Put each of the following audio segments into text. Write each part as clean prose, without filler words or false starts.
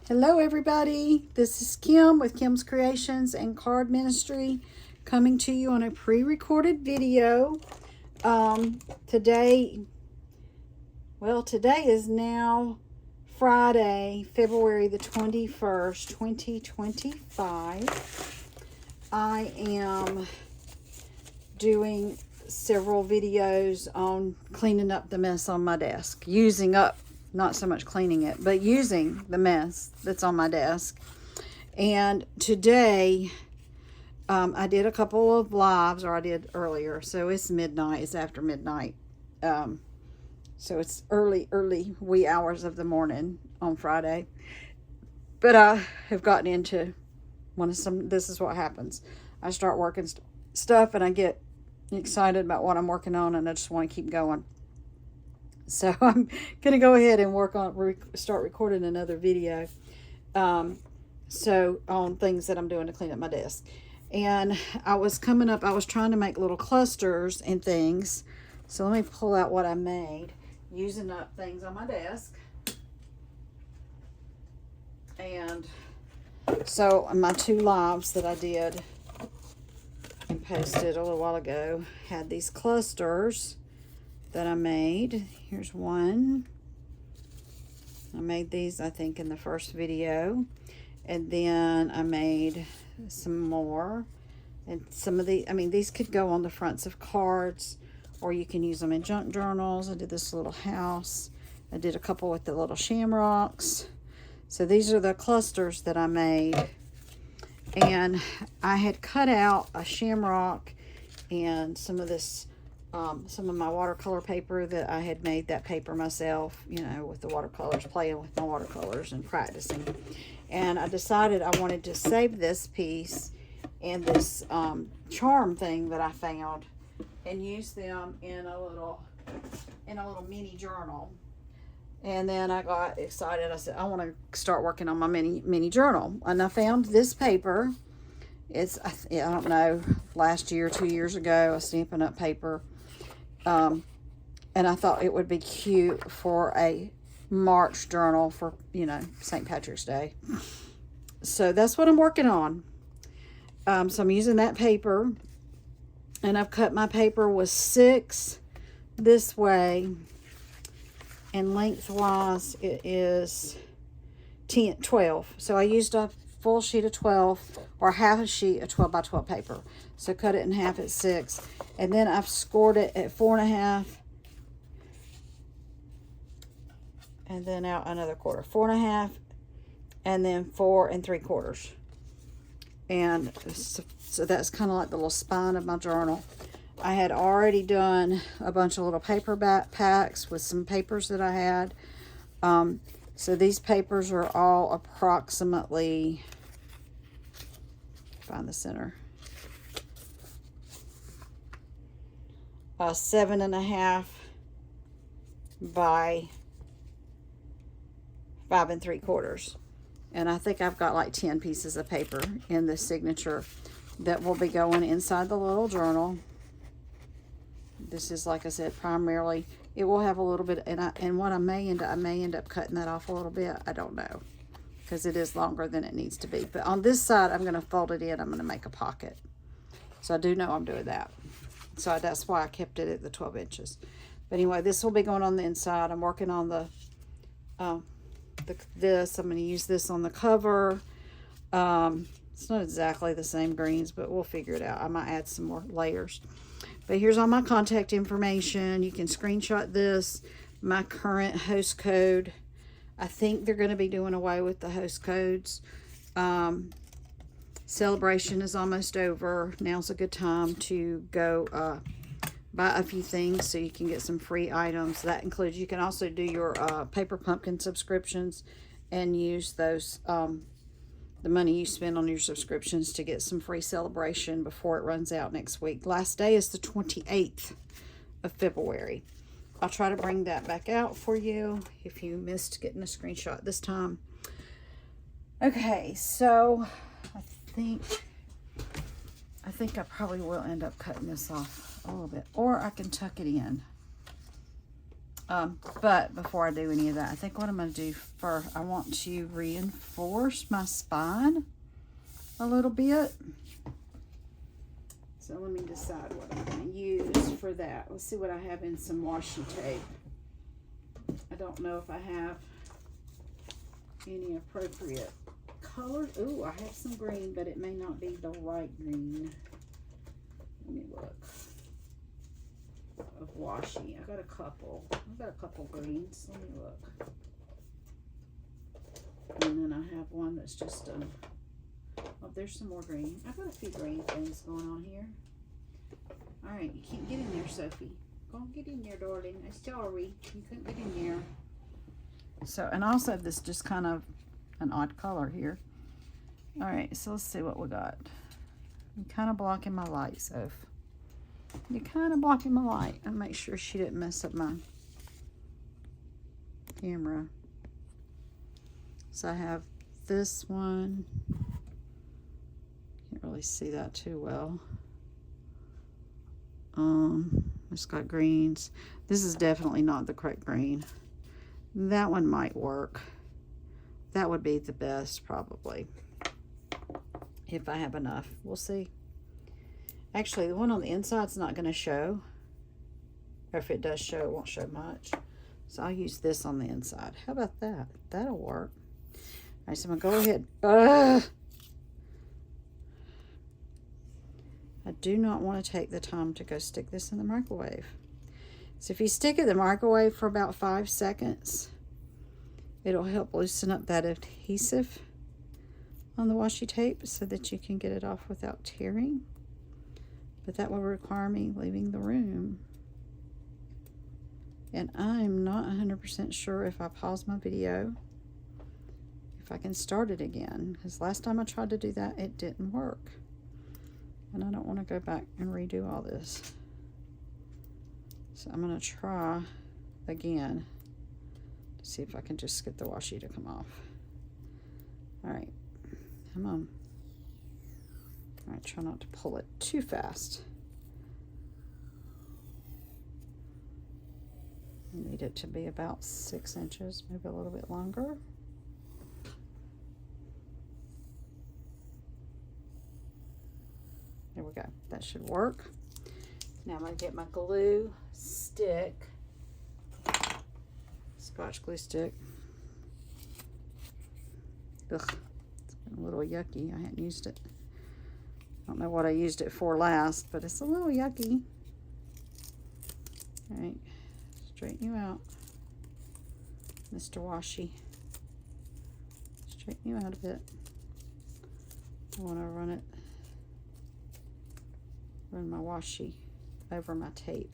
Hello everybody, this is Kim with Kim's Creations and Card Ministry coming to you on a pre-recorded video. Today is now Friday, February the 21st, 2025. I am doing several videos on cleaning up the mess on my desk, not so much cleaning it, but using the mess that's on my desk. And today, I did a couple of lives, or I did earlier. So it's midnight. It's after midnight. So it's early wee hours of the morning on Friday. But I have gotten into this is what happens. I start working stuff and I get excited about what I'm working on and I just want to keep going. So I'm going to go ahead and start recording another video. On things that I'm doing to clean up my desk. And I was trying to make little clusters and things. So let me pull out what I made using up things on my desk. And so my two lives that I did and posted a little while ago had these clusters that I made. Here's one. I made these, I think, in the first video. And then I made some more. And some of these could go on the fronts of cards, or you can use them in junk journals. I did this little house. I did a couple with the little shamrocks. So these are the clusters that I made. And I had cut out a shamrock and some of my watercolor paper that I had made that paper myself, with the watercolors, playing with my watercolors and practicing. And I decided I wanted to save this piece and this charm thing that I found and use them in a little mini journal. And then I got excited. I said, I want to start working on my mini journal. And I found this paper. It's, I don't know, last year, 2 years ago, a Stampin' Up! Paper. And I thought it would be cute for a March journal for, St. Patrick's Day. So that's what I'm working on. So I'm using that paper. And I've cut my paper with 6 this way. And lengthwise it is 12. So I used a full sheet of 12 or half a sheet of 12 by 12 paper. So cut it in half at 6. And then I've scored it at 4.5. And then out another quarter. 4.5. And then 4 3/4. And so that's kind of like the little spine of my journal. I had already done a bunch of little paper packs with some papers that I had. So these papers are all approximately, find the center, 7.5 by 5 3/4. And I think I've got like 10 pieces of paper in this signature that will be going inside the little journal. This is, like I said, primarily, it will have a little bit, and what I may end up cutting that off a little bit. I don't know, because it is longer than it needs to be. But on this side, I'm going to fold it in. I'm going to make a pocket. So I do know I'm doing that. So that's why I kept it at the 12 inches. But anyway, this will be going on the inside. I'm working on this. I'm going to use this on the cover. It's not exactly the same greens, but we'll figure it out. I might add some more layers. But here's all my contact information. You can screenshot this. My current host code. I think they're going to be doing away with the host codes. Celebration is almost over. Now's a good time to go buy a few things so you can get some free items. That includes, you can also do your Paper Pumpkin subscriptions and use those, the money you spend on your subscriptions to get some free celebration before it runs out next week. Last day is the 28th of February. I'll try to bring that back out for you if you missed getting a screenshot this time. Okay, so I think I probably will end up cutting this off a little bit, or I can tuck it in. But before I do any of that, I think what I'm going to do first, I want to reinforce my spine a little bit. So let me decide what I'm going to use for that. Let's see what I have in some washi tape. I don't know if I have any appropriate colors. Ooh, I have some green, but it may not be the right green. Let me look. Of washi. I've got a couple greens. Let me look. And then I have one that's just oh, there's some more green. I've got a few green things going on here. All right, you can't get in there, Sophie. Go on, get in there, darling. I'm sorry, you couldn't get in there. So, and also this just kind of an odd color here. All right, so let's see what we got. I'm kind of blocking my light, Soph. You're kind of blocking my light. I'll make sure she didn't mess up my camera. So I have this one. Can't really see that too well. It's got greens. This is definitely not the correct green. That one might work. That would be the best probably. If I have enough. We'll see. Actually, the one on the inside's not going to show. Or if it does show, it won't show much. So I'll use this on the inside. How about that? That'll work. All right, so I'm going to go ahead. I do not want to take the time to go stick this in the microwave. So if you stick it in the microwave for about 5 seconds, it'll help loosen up that adhesive on the washi tape so that you can get it off without tearing. But that will require me leaving the room. And I'm not 100% sure if I pause my video, if I can start it again. Because last time I tried to do that, it didn't work. And I don't want to go back and redo all this. So I'm going to try again to see if I can just get the washi to come off. All right, come on. All right, try not to pull it too fast. I need it to be about 6 inches, maybe a little bit longer. There we go. That should work. Now I'm going to get my glue stick, Scotch glue stick. Ugh, it's been a little yucky. I hadn't used it. I don't know what I used it for last, but it's a little yucky. All right, straighten you out, Mr. Washi. Straighten you out a bit. I want to run my washi over my tape.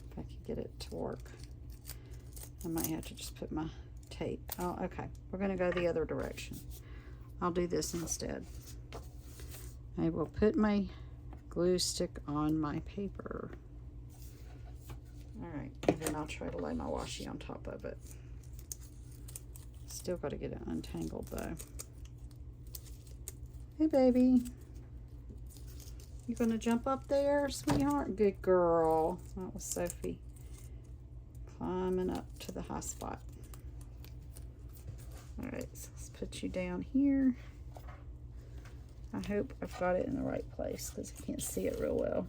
If I could get it to work. I might have to just put my tape. Oh, okay. We're going to go the other direction. I'll do this instead. I will put my glue stick on my paper. All right, and then I'll try to lay my washi on top of it. Still got to get it untangled though. Hey, baby. You gonna jump up there, sweetheart? Good girl. That was Sophie climbing up to the high spot. All right, so let's put you down here. I hope I've got it in the right place because I can't see it real well.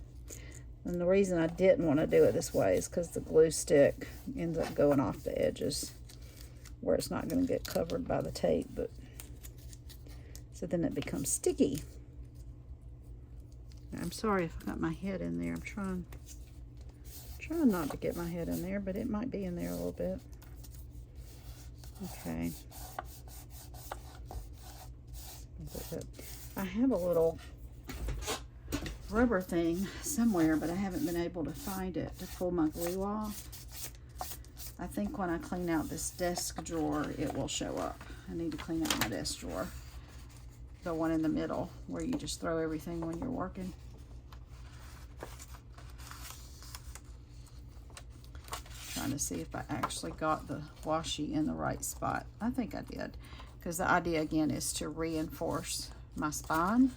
And the reason I didn't want to do it this way is because the glue stick ends up going off the edges where it's not going to get covered by the tape, but so then it becomes sticky. I'm sorry if I got my head in there. I'm trying not to get my head in there, but it might be in there a little bit. Okay. I have a little rubber thing somewhere, but I haven't been able to find it to pull my glue off. I think when I clean out this desk drawer, it will show up. I need to clean out my desk drawer. The one in the middle where you just throw everything when you're working. Trying to see if I actually got the washi in the right spot. I think I did, because the idea again is to reinforce my spine.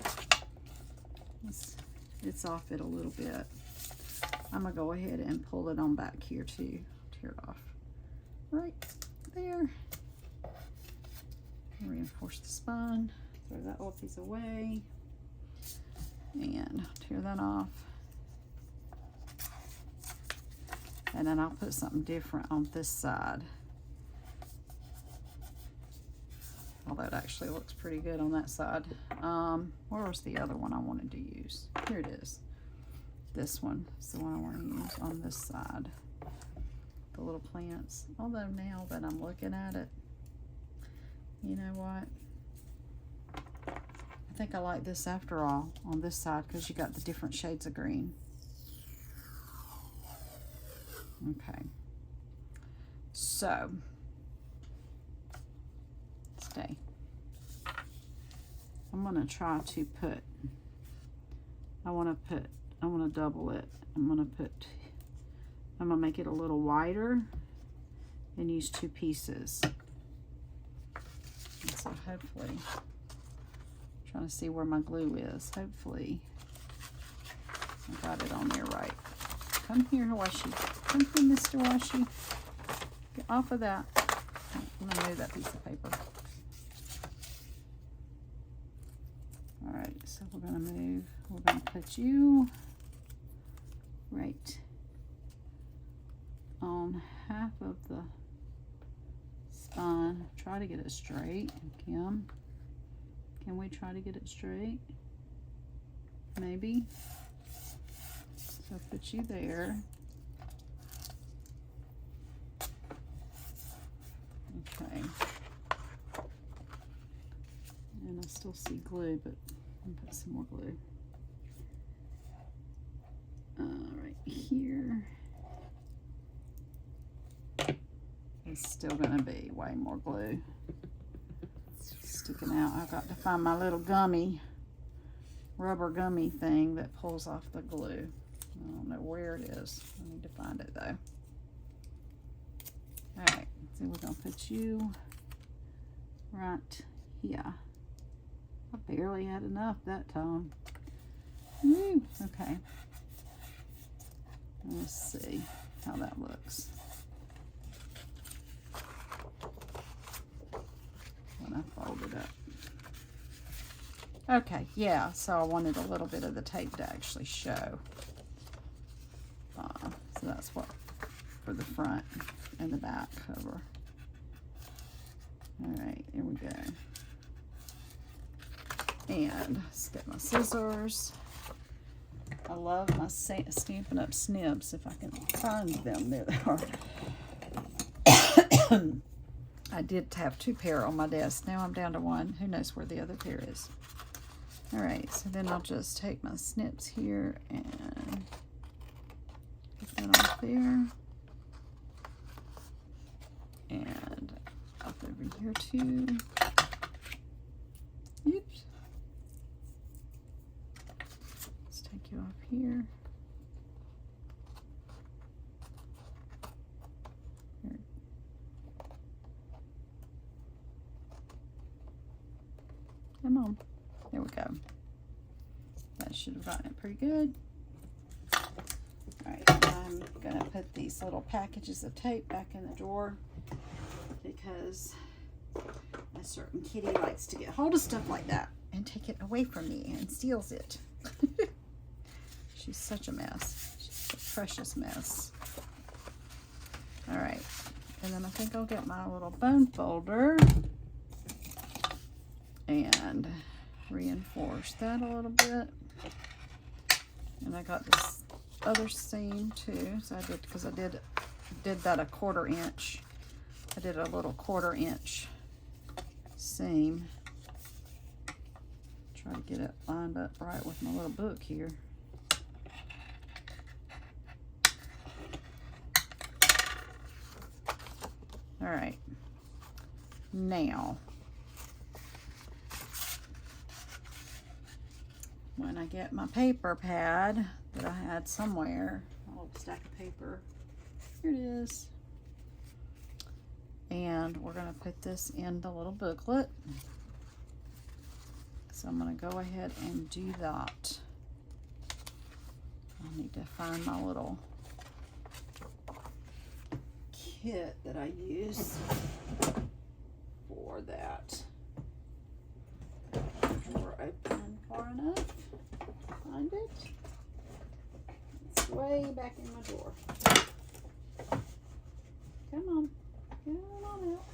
It's off it a little bit. I'm gonna go ahead and pull it on back here too. Tear it off right there. Reinforce the spine. Throw that old piece away and tear that off. And then I'll put something different on this side. Although it actually looks pretty good on that side. Where was the other one I wanted to use? Here it is. This one is the one I want to use on this side. The little plants. Although now that I'm looking at it, you know what? I think I like this after all on this side because you got the different shades of green. Okay. So, stay. I'm going to try to put, I want to double it. I'm going to make it a little wider and use 2 pieces. And so hopefully, I'm trying to see where my glue is. Hopefully, I got it on there right. Come here, Washi. Come here, Mr. Washi. Get off of that. I'm going to move that piece of paper. Alright, so we're going to put you right on half of the spine. Try to get it straight. Kim, can we try to get it straight? Maybe. So I'll put you there. Okay. And I still see glue, but I'll put some more glue. Right here. It's still gonna be way more glue sticking out. I've got to find my little rubber gummy thing that pulls off the glue. I don't know where it is. I need to find it though. Alright, so we're gonna put you right here. I barely had enough that time. Woo, okay. Let's see how that looks when I fold it up. Okay, yeah, so I wanted a little bit of the tape to actually show. So that's what for the front and the back cover. All right, here we go. And let's get my scissors. I love my Stampin' Up! Snibs, if I can find them. There they are. I did have 2 pair on my desk. Now I'm down to 1. Who knows where the other pair is. All right, so then I'll just take my snips here and put that off there. And up over here too. Oops. Let's take you off here. Here. Come on. There we go. That should have gotten it pretty good. Alright, I'm going to put these little packages of tape back in the drawer because a certain kitty likes to get hold of stuff like that and take it away from me and steals it. She's such a mess. She's a precious mess. Alright, and then I think I'll get my little bone folder and reinforce that a little bit. And I got this other seam too, so I did, because I did that a 1/4 inch. I did a little 1/4 inch seam. Try to get it lined up right with my little book here. All right, now when I get my paper pad that I had somewhere, a little stack of paper, here it is, and we're going to put this in the little booklet. So I'm going to go ahead and do that. I need to find my little kit that I use for that. Door open far enough. Find it. It's way back in my drawer. Come on. Come on out.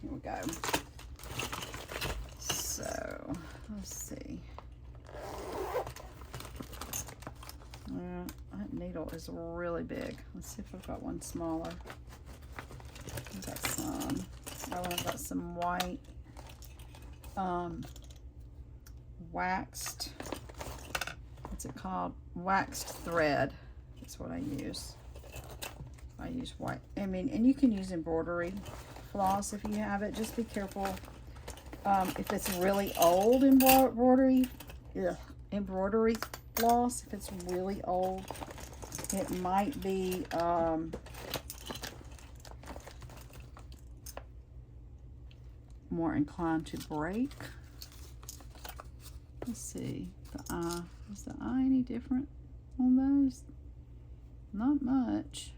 Here we go. So, let's see. That needle is really big. Let's see if I've got one smaller. I've got some. I've got some white waxed, what's it called? Waxed thread. That's what I use. I use white. I mean, and you can use embroidery floss if you have it. Just be careful if it's really old embroidery floss. If it's really old, it might be more inclined to break. Let's see. The eye. Is the eye any different on those? Not much.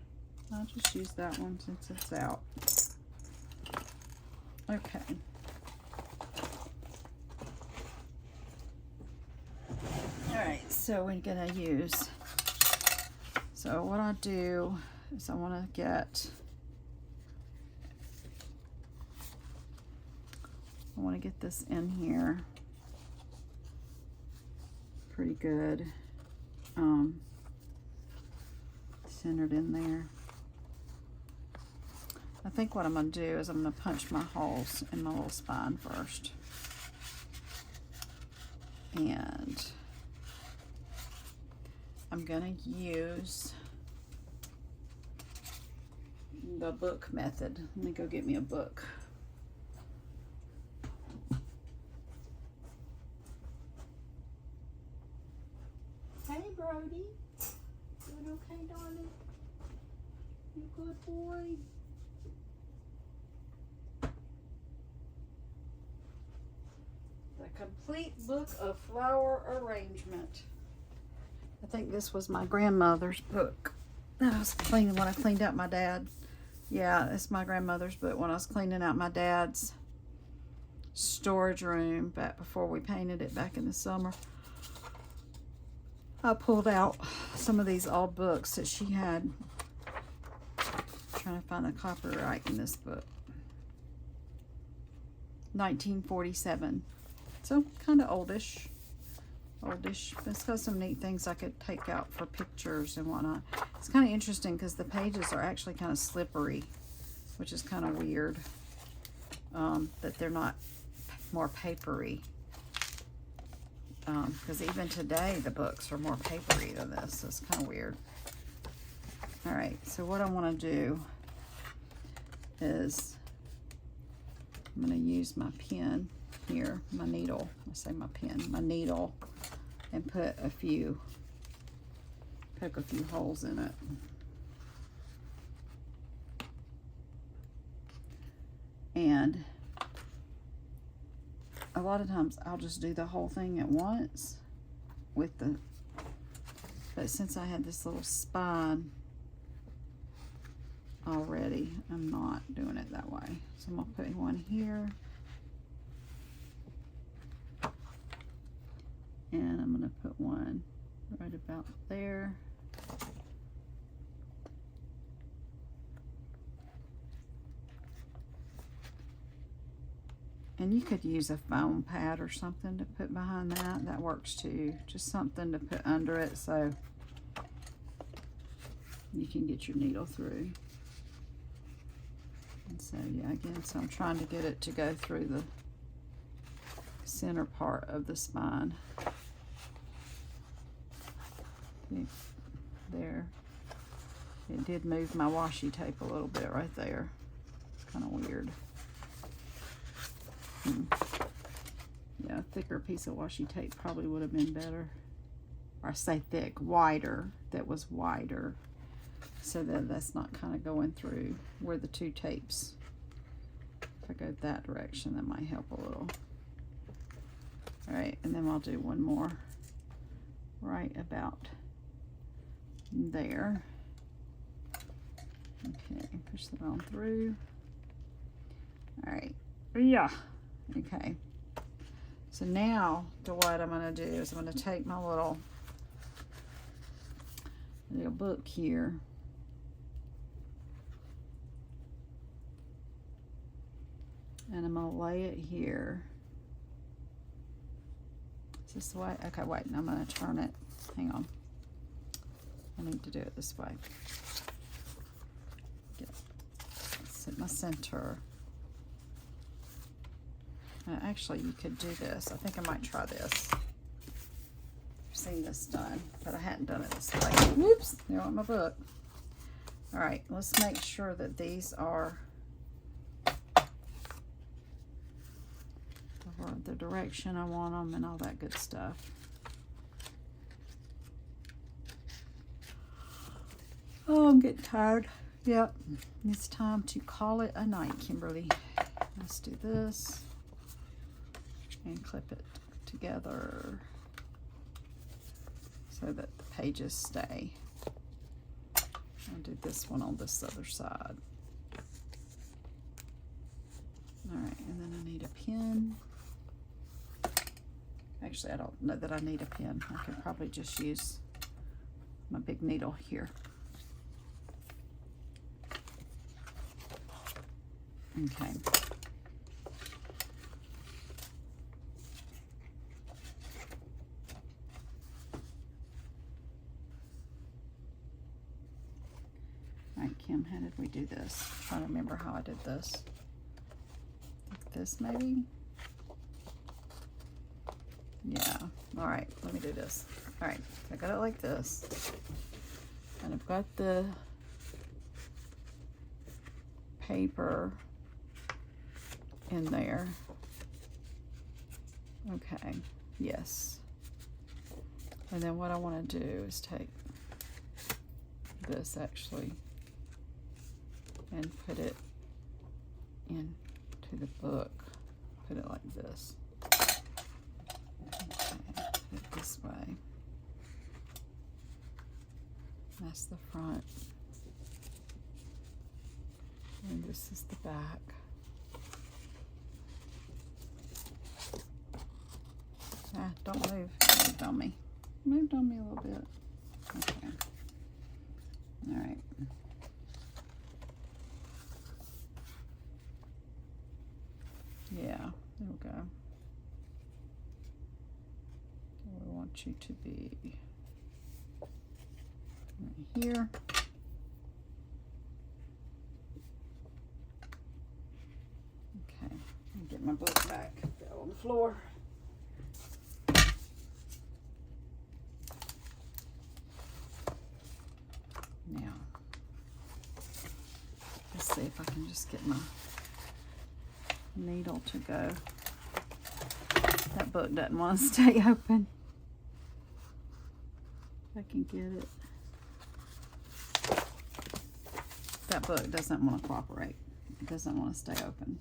I'll just use that one since it's out. Okay. Alright, so we're gonna use, so what I do is I want to get this in here pretty good, centered in there. I think what I'm going to do is I'm going to punch my holes in my little spine first. And I'm going to use the book method. Let me go get me a book. Hey, Brody. You okay, darling? You good boy? The Complete Book of Flower Arrangement. I think this was my grandmother's book that I was cleaning when I cleaned out my dad. Yeah, it's my grandmother's book when I was cleaning out my dad's storage room back before we painted it back in the summer. I pulled out some of these old books that she had. Trying to find the copyright in this book. 1947. So kind of oldish. Oldish. But it's got some neat things I could take out for pictures and whatnot. It's kind of interesting because the pages are actually kind of slippery, which is kind of weird. That they're not more papery. Because even today the books are more papery than this. So it's kind of weird. Alright, so what I want to do is I'm going to use my pen here, my needle. I say my pen, my needle, and poke a few holes in it. And a lot of times I'll just do the whole thing at once with the, but since I had this little spine already, I'm not doing it that way. So I'm gonna put one here, and I'm gonna put one right about there. And you could use a foam pad or something to put behind that. That works too. Just something to put under it so you can get your needle through. And so, yeah, again, so I'm trying to get it to go through the center part of the spine. Okay, there. It did move my washi tape a little bit right there. It's kind of weird. Yeah, a thicker piece of washi tape probably would have been better. Or I say thick, wider. That was wider. So that that's not kind of going through where the two tapes. If I go that direction, that might help a little. All right, and then I'll do one more right about there. Okay, push that on through. All right, yeah, okay. So now, what I'm gonna do is I'm gonna take my little book here. And I'm gonna lay it here. Is this the way? Okay, wait, I'm gonna turn it. Hang on. I need to do it this way. Set my center. Actually, you could do this. I think I might try this. I've seen this done, but I hadn't done it this way. Whoops, there went my book. All right, let's make sure that these are the direction I want them and all that good stuff. Oh, I'm getting tired. Yep, it's time to call it a night, Kimberly. Let's do this and clip it together so that the pages stay. I'll do this one on this other side. All right, and then I need a pen. Actually, I don't know that I need a pen. I could probably just use my big needle here. Okay. All right, Kim, how did we do this? I'm trying to remember how I did this. Like this, maybe? Yeah. All right, let me do this. All right, I got it like this. And I've got the paper in there. Okay, yes. And then what I want to do is take this actually and put it into the book. Put it like this. Okay, put it this way. That's the front. And this is the back. Ah, don't move. Moved on me. Moved on me a little bit. Okay. All right. Yeah, there we go. We want you to be right here. Okay, I'll get my book back. Go on the floor. Now, let's see if I can just get my needle to go. That book doesn't want to stay open. If I can get it. That book doesn't want to cooperate. It doesn't want to stay open.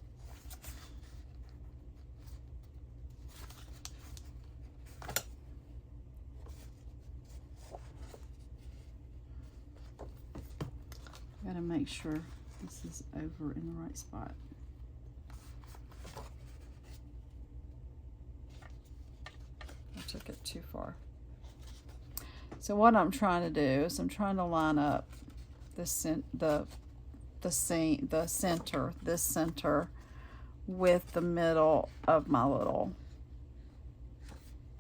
Gotta make sure this is over in the right spot. I took it too far. So what I'm trying to do is I'm trying to line up the center, this center with the middle of my little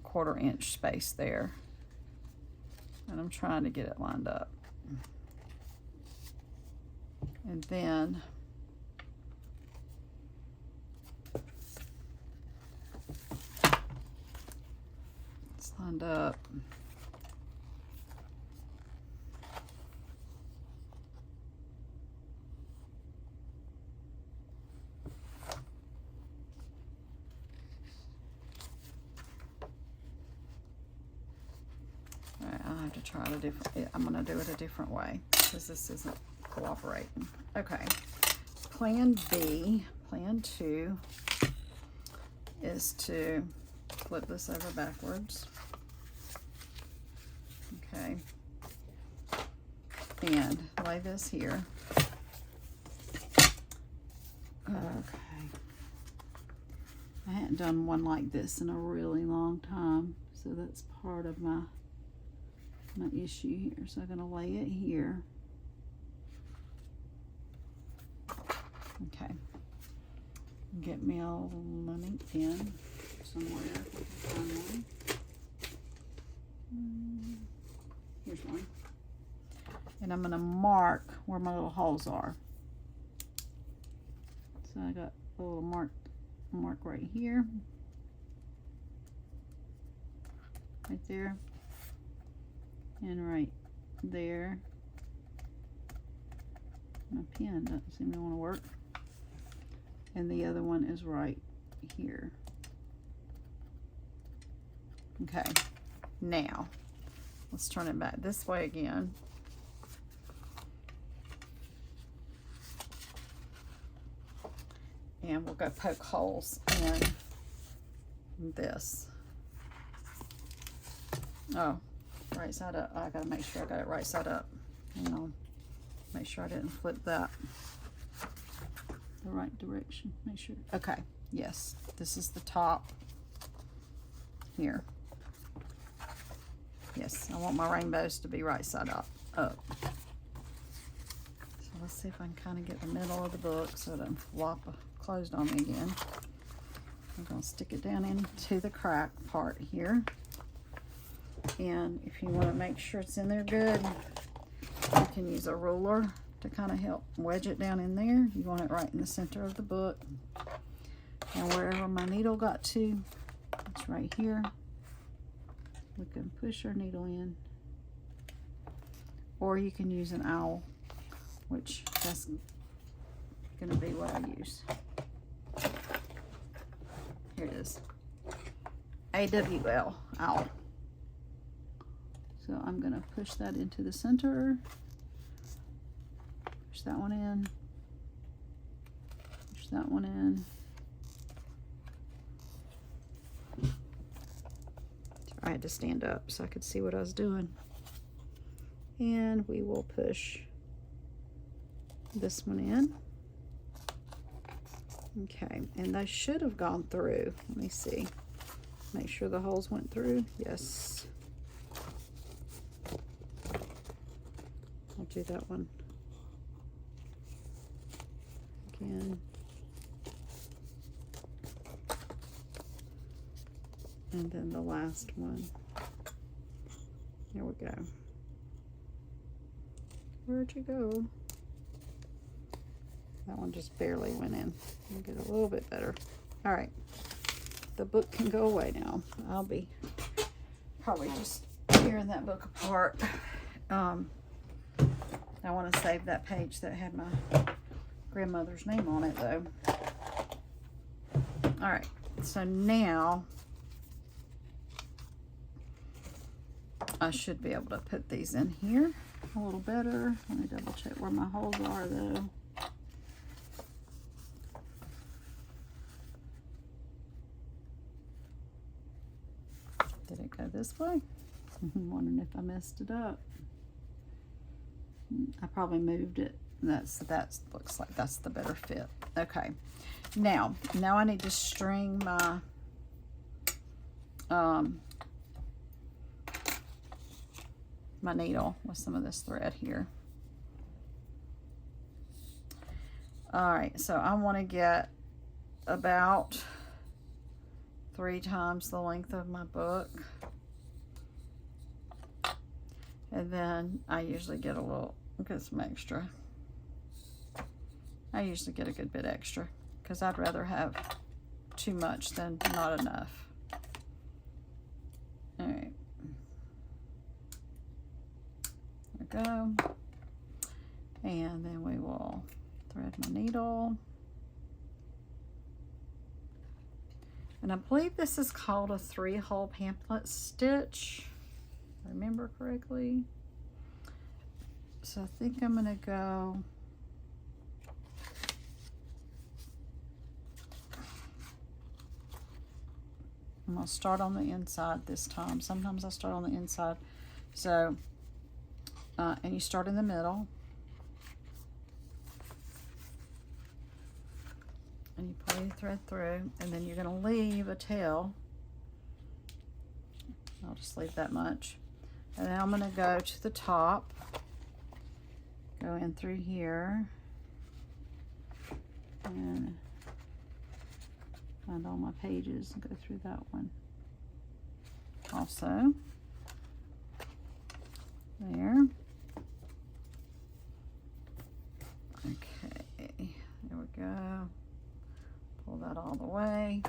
1/4 inch space there. And I'm trying to get it lined up. And then it's lined up. All right, I'll have to try it a different. I'm going to do it a different way because this isn't cooperating. Okay, plan B, plan 2 is to flip this over backwards Okay. And lay this here. Okay. I hadn't done one like this in a really long time, so that's part of my issue here. So I'm gonna lay it here. Okay. Get me a lemon pen somewhere. If I can find one. Here's one. And I'm gonna mark where my little holes are. So I got a little mark right here, right there, and right there. My pen doesn't seem to want to work. And the other one is right here. Okay, now let's turn it back this way again. And we'll go poke holes in this. Oh, right side up. I gotta make sure I got it right side up. Hang on. Make sure I didn't flip that the right direction. Make sure. Okay, yes. This is the top here. Yes, I want my rainbows to be right side up. So let's see if I can kind of get the middle of the book so it doesn't flop closed on me again. I'm going to stick it down into the crack part here. And if you want to make sure it's in there good, you can use a ruler to kind of help wedge it down in there. You want it right in the center of the book. And wherever my needle got to, it's right here. We can push our needle in. Or you can use an owl, which that's going to be what I use. Here it is. AWL, owl. So I'm going to push that into the center. Push that one in. Push that one in. I had to stand up so I could see what I was doing. And we will push this one in. Okay, and they should have gone through. Let me see. Make sure the holes went through. Yes. I'll do that one again. And then the last one. There we go. Where'd you go? That one just barely went in. I'll get a little bit better. All right. The book can go away now. I'll be probably just tearing that book apart. I want to save that page that had my grandmother's name on it, though. All right. So now I should be able to put these in here a little better. Let me double check where my holes are, though. Did it go this way? I'm wondering if I messed it up. I probably moved it. That looks like that's the better fit. Okay. Now I need to string my my needle with some of this thread here. All right, so I want to get about 3 times the length of my book. And then I usually get some extra. I usually get a good bit extra because I'd rather have too much than not enough. All right. There we go. And then we will thread my needle. And I believe this is called a 3-hole pamphlet stitch, if I remember correctly. So I think I'm gonna go I'm gonna start on the inside this time. Sometimes I start on the inside. So and you start in the middle. And you pull your thread through, and then you're going to leave a tail. I'll just leave that much. And then I'm going to go to the top, go in through here, and find all my pages and go through that one. Also, there. Okay, there we go. Pull that all the way.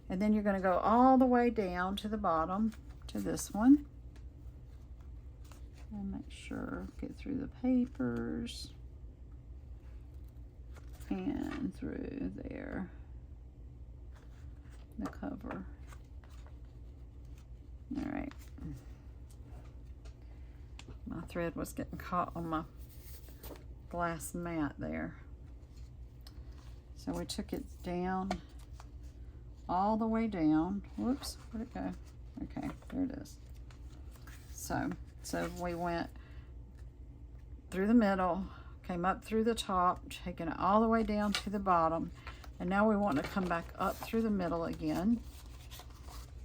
And then you're going to go all the way down to the bottom to this one. And make sure, get through the papers and through there, the cover. All right. My thread was getting caught on my glass mat there. So we took it down, all the way down. Whoops, where'd it go? Okay, there it is. So we went through the middle, came up through the top, taking it all the way down to the bottom. And now we want to come back up through the middle again.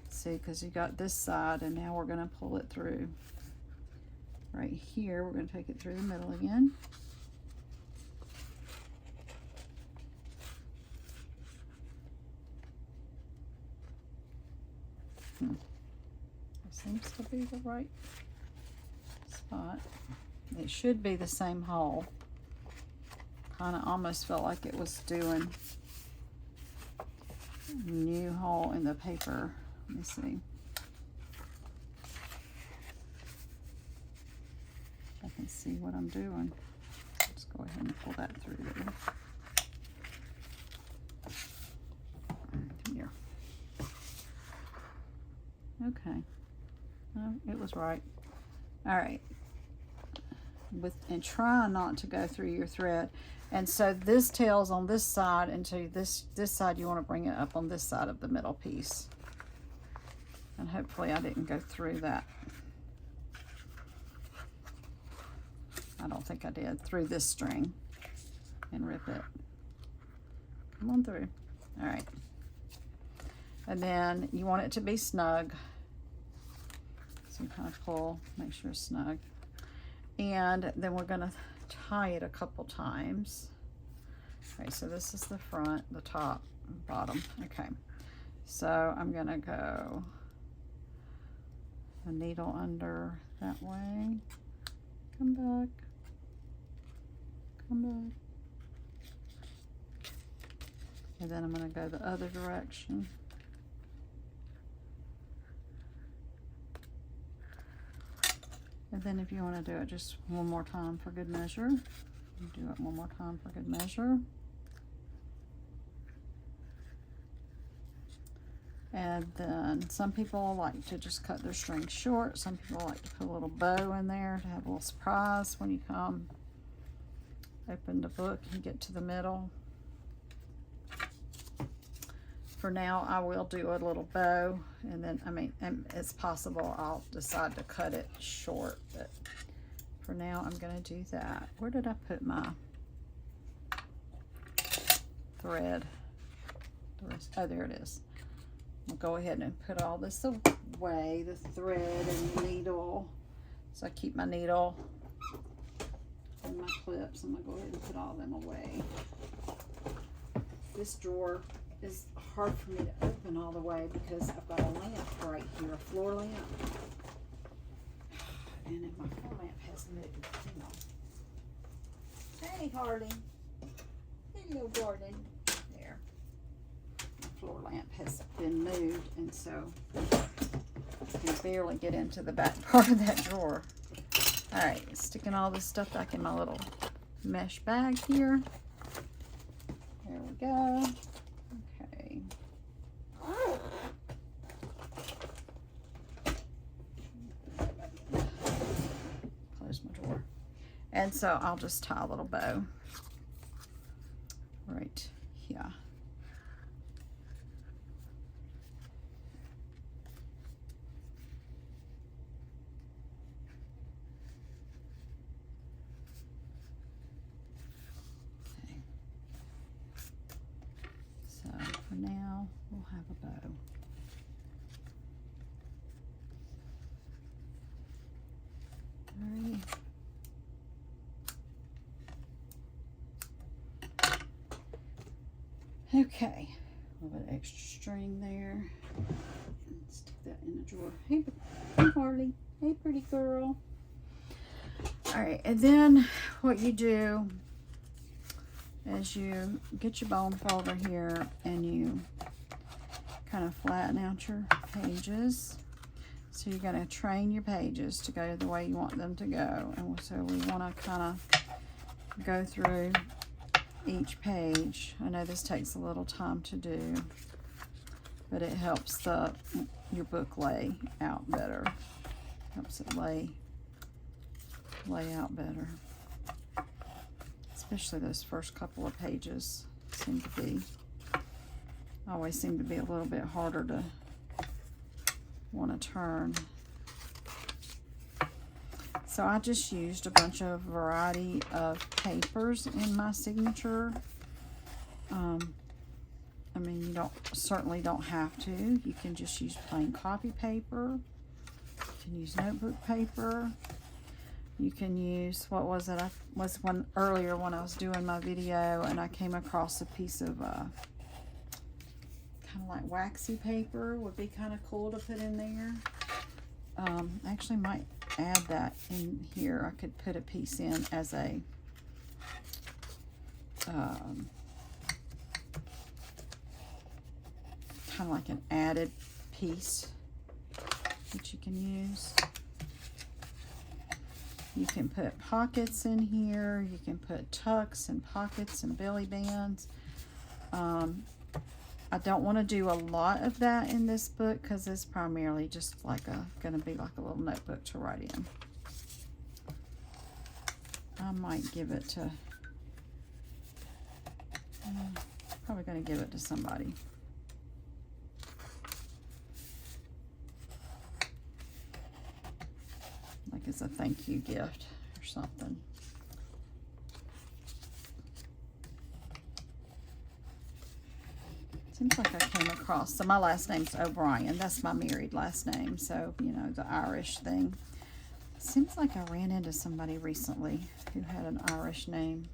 See, because you got this side, and now we're going to pull it through. Right here, we're going to take it through the middle again. It seems to be the right spot. It should be the same hole. Kind of almost felt like it was doing a new hole in the paper. Let me see. I can see what I'm doing. Let's go ahead and pull that through there. Come here. Okay. No, it was right. All right. And try not to go through your thread. And so this tail's on this side, and so this side you want to bring it up on this side of the middle piece. And hopefully I didn't go through that. I don't think I did, through this string and rip it. Come on through. All right. And then you want it to be snug. So you kind of pull, make sure it's snug. And then we're gonna tie it a couple times. Okay, so this is the front, the top, bottom. Okay, so I'm gonna go a needle under that way. Come back. Come back. And then I'm gonna go the other direction. And then if you want to do it just one more time for good measure, do it one more time for good measure. And then some people like to just cut their string short. Some people like to put a little bow in there to have a little surprise when you come open the book and get to the middle. For now, I will do a little bow, and then, I mean, it's possible I'll decide to cut it short, but for now, I'm going to do that. Where did I put my thread? Oh, there it is. I'll go ahead and put all this away, the thread and the needle. So I keep my needle and my clips. I'm going to go ahead and put all them away. This drawer is hard for me to open all the way because I've got a lamp right here, a floor lamp. And if my floor lamp has moved, hang on. Hey, Harley. Hello, darling. There. My floor lamp has been moved, and so I can barely get into the back part of that drawer. All right, sticking all this stuff back in my little mesh bag here. There we go. Okay. Close my drawer. And so I'll just tie a little bow right here. have a bow. Three. Okay, a little bit of extra string there. Stick that in the drawer. Hey, Harley. Hey, pretty girl. All right, and then what you do is you get your bone folder here and you kind of flatten out your pages. So you're going to train your pages to go the way you want them to go. And so we want to kind of go through each page. I know this takes a little time to do, but it helps your book lay out better. Helps it lay out better. Especially those first couple of pages always seem to be a little bit harder to want to turn. So I just used a bunch of variety of papers in my signature. I mean, you certainly don't have to. You can just use plain copy paper. You can use notebook paper. You can use, what was it? I was one earlier when I was doing my video and I came across a piece of kind of like waxy paper. Would be kind of cool to put in there. I actually might add that in here. I could put a piece in as a kind of like an added piece that you can use. You can put pockets in here. You can put tucks and pockets and belly bands. I don't want to do a lot of that in this book because it's primarily just like going to be like a little notebook to write in. I might give it to, probably going to give it to somebody. Like as a thank you gift or something. Seems like I came across, so my last name's O'Brien. That's my married last name, so, you know, the Irish thing. Seems like I ran into somebody recently who had an Irish name.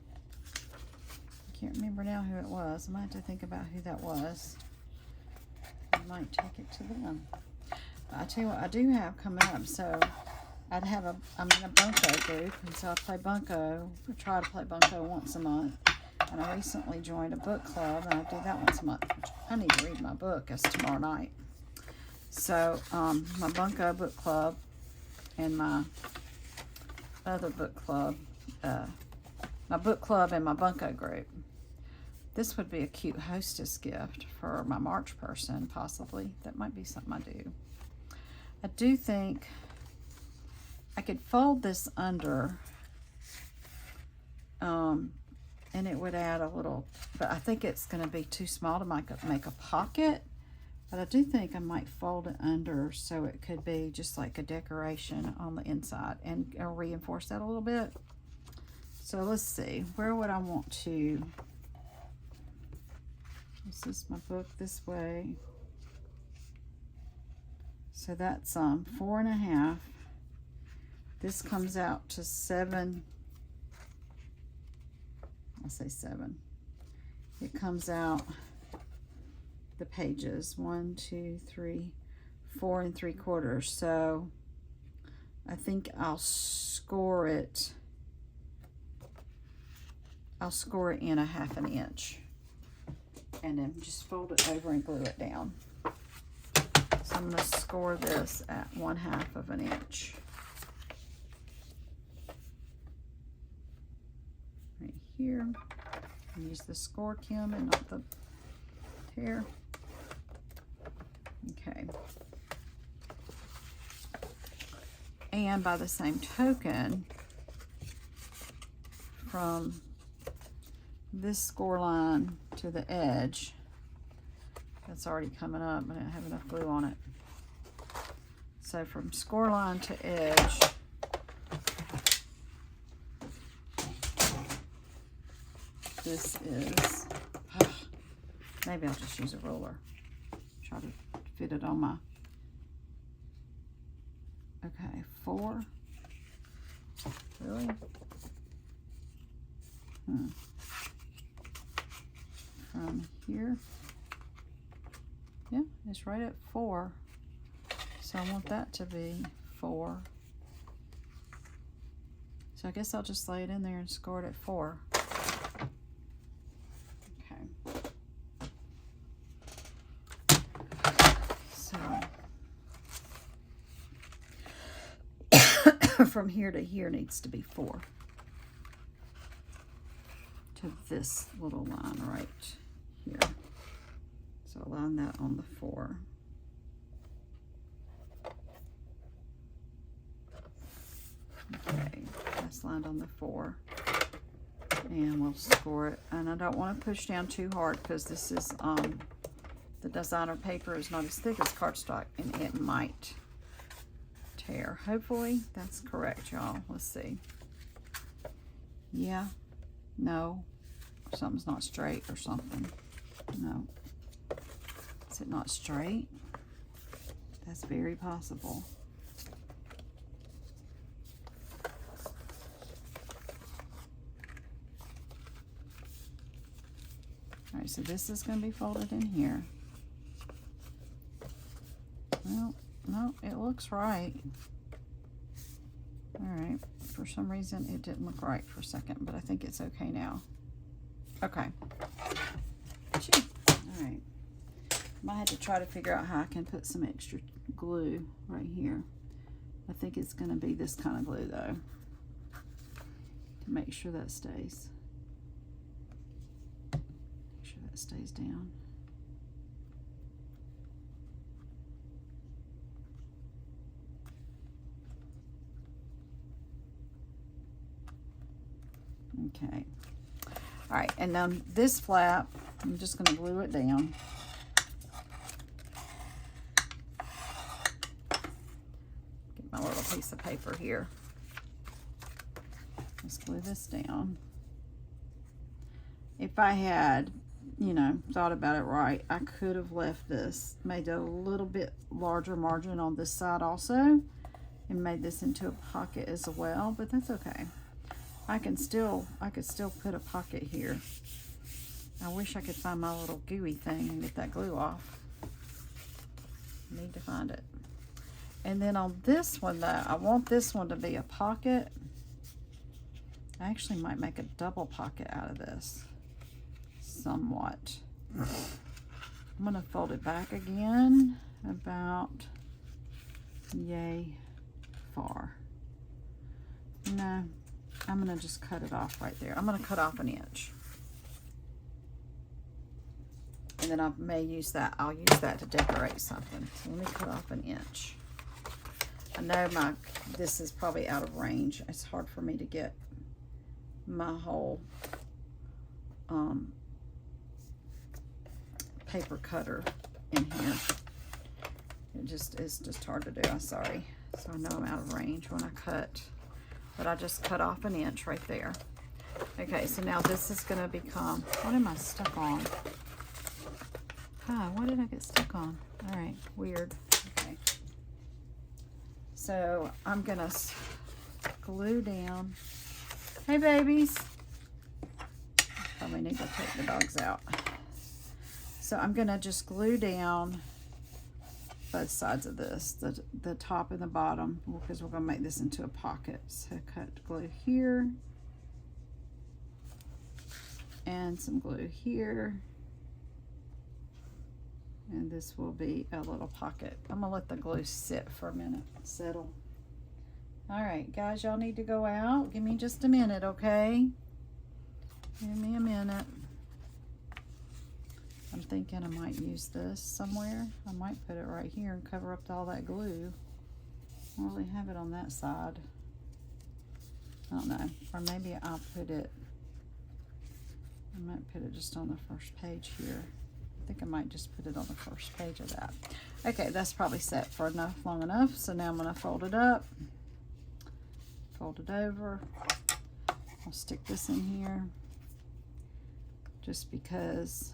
I can't remember now who it was. I might have to think about who that was. I might take it to them. I tell you what, I do have coming up, so I'm in a bunco group, and so I play bunco. I try to play bunco once a month. And I recently joined a book club, and I do that once a month. I need to read my book. It's tomorrow night. So, my bunco book club and my other book club, my book club and my bunco group. This would be a cute hostess gift for my March person, possibly. That might be something I do. I do think I could fold this under, and it would add a little, but I think it's going to be too small to make a pocket. But I do think I might fold it under so it could be just like a decoration on the inside and reinforce that a little bit. So let's see, where would I want to? This is my book this way. So that's 4.5. This comes out to 7. I'll say 7. It comes out the pages 1, 2, 3, 4 3/4. So I think I'll score it. I'll score it in 1/2 inch, and then just fold it over and glue it down. So I'm going to score this at 1/2 inch. Right here. Use the score Kim and not the tear. Okay. And by the same token, from this score line to the edge, that's already coming up, but I didn't have enough glue on it. So from score line to edge, this is, maybe I'll just use a ruler. Try to fit it on my, okay, 4. Really? From here, yeah, it's right at 4. So I want that to be 4. So I guess I'll just lay it in there and score it at 4. From here to here needs to be 4 to this little line right here. So align that on the 4. Okay, that's lined on the 4. And we'll score it. And I don't want to push down too hard because this is the designer paper is not as thick as cardstock and it might tear. Hopefully that's correct, y'all. Let's see. Yeah, no, something's not straight or something. No, is it not straight? That's very possible. All right, so this is going to be folded in here. Well, no, it looks right. All right, for some reason it didn't look right for a second, but I think it's okay now. Okay. All right. I might have to try to figure out how I can put some extra glue right here. I think it's going to be this kind of glue though, to make sure that stays. Make sure that stays down. Okay. All right, and now this flap, I'm just going to glue it down. Get my little piece of paper here. Let's glue this down. If I had, you know, thought about it right, I could have left this, made a little bit larger margin on this side also, and made this into a pocket as well, but that's okay. I could still put a pocket here. I wish I could find my little gooey thing and get that glue off. Need to find it. And then on this one though, I want this one to be a pocket. I actually might make a double pocket out of this, somewhat. I'm gonna fold it back again about yay far. No. I'm going to just cut it off right there. I'm going to cut off 1 inch. And then I may use that. I'll use that to decorate something. So let me cut off 1 inch. I know this is probably out of range. It's hard for me to get my whole paper cutter in here. It's just hard to do. I'm sorry. So I know I'm out of range when I cut. But I just cut off 1 inch right there. Okay, so now this is going to become, what am I stuck on? What did I get stuck on? All right, weird. Okay. So I'm going to glue down. Hey, babies. Probably need to take the dogs out. So I'm going to just glue down both sides of this, the top and the bottom, because we're going to make this into a pocket. So cut glue here and some glue here, and this will be a little pocket. I'm gonna let the glue sit for a minute, settle. All right, guys, y'all need to go out. Give me just a minute, okay? Give me a minute. I'm thinking I might use this somewhere. I might put it right here and cover up all that glue. I don't really have it on that side. I don't know. Or maybe I'll put it, I might put it just on the first page here. I think I might just put it on the first page of that. Okay, that's probably set for long enough. So now I'm gonna fold it up, fold it over. I'll stick this in here just because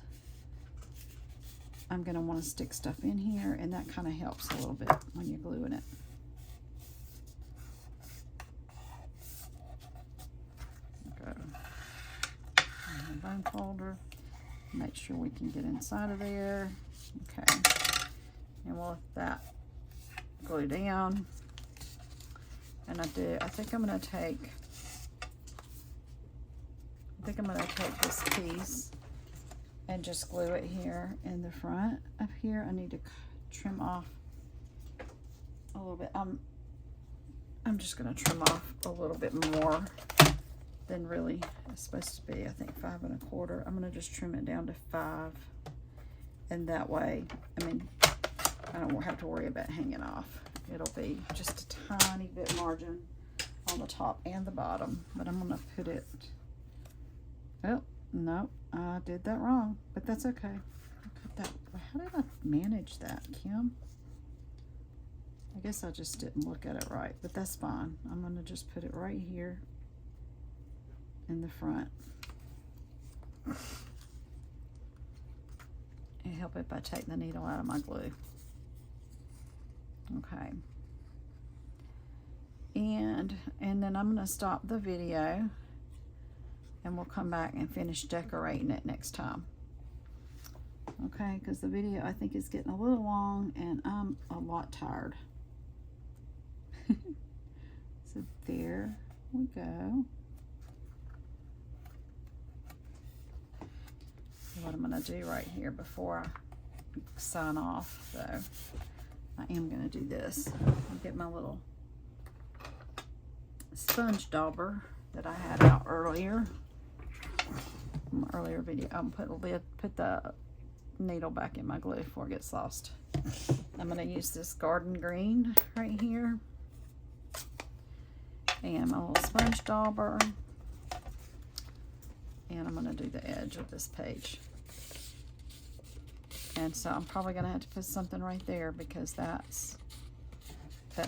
I'm going to want to stick stuff in here, and that kind of helps a little bit when you're gluing it. Go. And the bone folder. Make sure we can get inside of there. Okay. And we'll let that glue down. And I think I'm going to take this piece and just glue it here in the front up here. I need to trim off a little bit. I'm just going to trim off a little bit more than really it's supposed to be. I think 5 1/4. I'm going to just trim it down to 5, and that way, I mean, I don't have to worry about hanging off. It'll be just a tiny bit margin on the top and the bottom, but I'm going to put it, oh, no, I did that wrong, but that's okay. Put that, how did I manage that, Kim? I guess I just didn't look at it right, but that's fine. I'm going to just put it right here in the front. And help if I take the needle out of my glue. Okay. And then I'm going to stop the video, and we'll come back and finish decorating it next time. Okay, because the video I think is getting a little long, and I'm a lot tired. So there we go. What I'm going to do right here before I sign off, though, I am going to do this. I'll get my little sponge dauber that I had out earlier. My earlier video. I'm put the needle back in my glue before it gets lost. I'm going to use this garden green right here, and my little sponge dauber, and I'm going to do the edge of this page. And so I'm probably going to have to put something right there, because that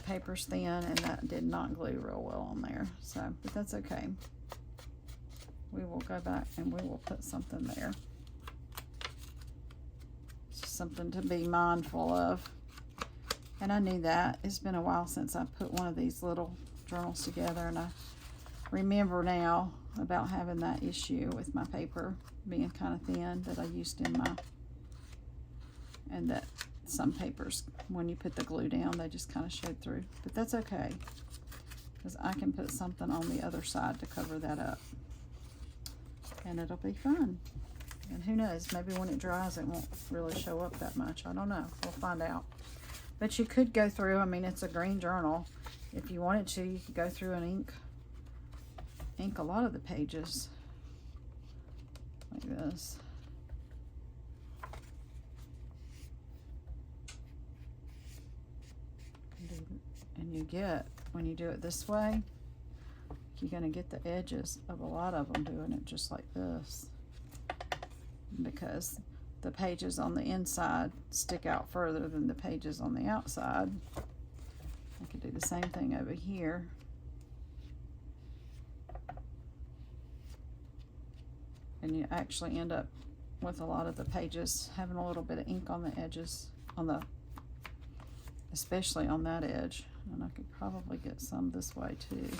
paper's thin and that did not glue real well on there. So, but that's okay. We will go back and we will put something there. It's just something to be mindful of. And I knew that. It's been a while since I put one of these little journals together, and I remember now about having that issue with my paper being kind of thin that I used in my, and that some papers, when you put the glue down, they just kind of showed through. But that's okay, because I can put something on the other side to cover that up, and it'll be fun. And who knows, maybe when it dries it won't really show up that much. I don't know, we'll find out. But you could go through, I mean, it's a green journal. If you wanted to, you could go through and ink a lot of the pages like this. And you get, when you do it this way, you're going to get the edges of a lot of them doing it just like this, because the pages on the inside stick out further than the pages on the outside. I could do the same thing over here. And you actually end up with a lot of the pages having a little bit of ink on the edges, especially on that edge. And I could probably get some this way too.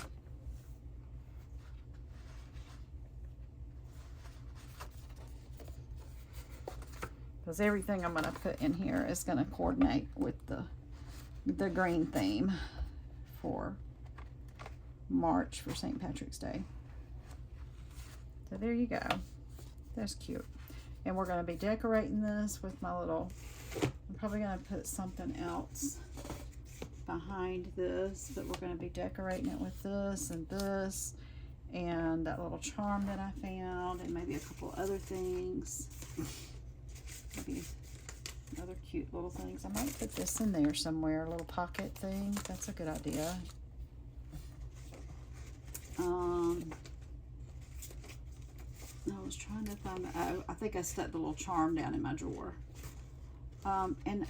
Because everything I'm going to put in here is going to coordinate with the green theme for March, for St. Patrick's Day. So there you go. That's cute. And we're going to be decorating this with my little, I'm probably going to put something else behind this, but we're going to be decorating it with this and that little charm that I found, and maybe a couple other things. Maybe other cute little things. I might put this in there somewhere, a little pocket thing. That's a good idea. I was trying to find, oh, I think I stuck the little charm down in my drawer. And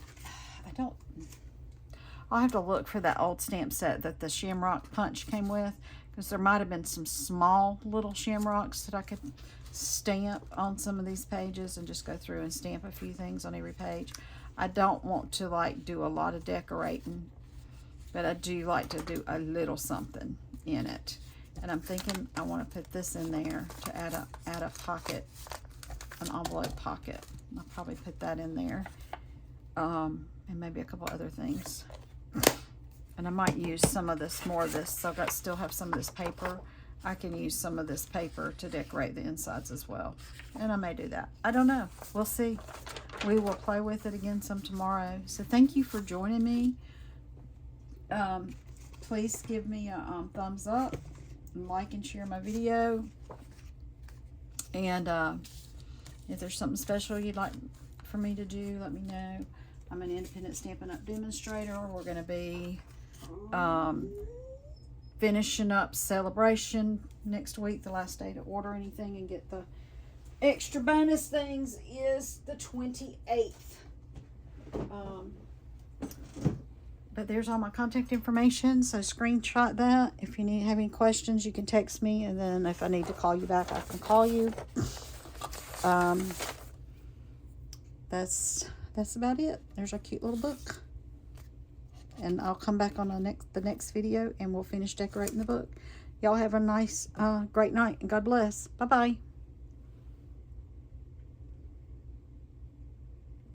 I'll have to look for that old stamp set that the Shamrock Punch came with, because there might have been some small little shamrocks that I could stamp on some of these pages and just go through and stamp a few things on every page. I don't want to like do a lot of decorating, but I do like to do a little something in it. And I'm thinking I want to put this in there to add a pocket, an envelope pocket. I'll probably put that in there, and maybe a couple other things. And I might use some of this, more of this, so I still have some of this paper. I can use some of this paper to decorate the insides as well. And I may do that. I don't know. We'll see. We will play with it again some tomorrow. So thank you for joining me. Please give me a thumbs up and like and share my video. And if there's something special you'd like for me to do, let me know. I'm an independent Stampin' Up! Demonstrator. We're going to be finishing up Celebration next week. The last day to order anything and get the extra bonus things is the 28th. But there's all my contact information, so screenshot that. If you have any questions, you can text me, and then if I need to call you back, I can call you. That's about it. There's our cute little book. And I'll come back on the next video, and we'll finish decorating the book. Y'all have a nice, great night, and God bless. Bye-bye.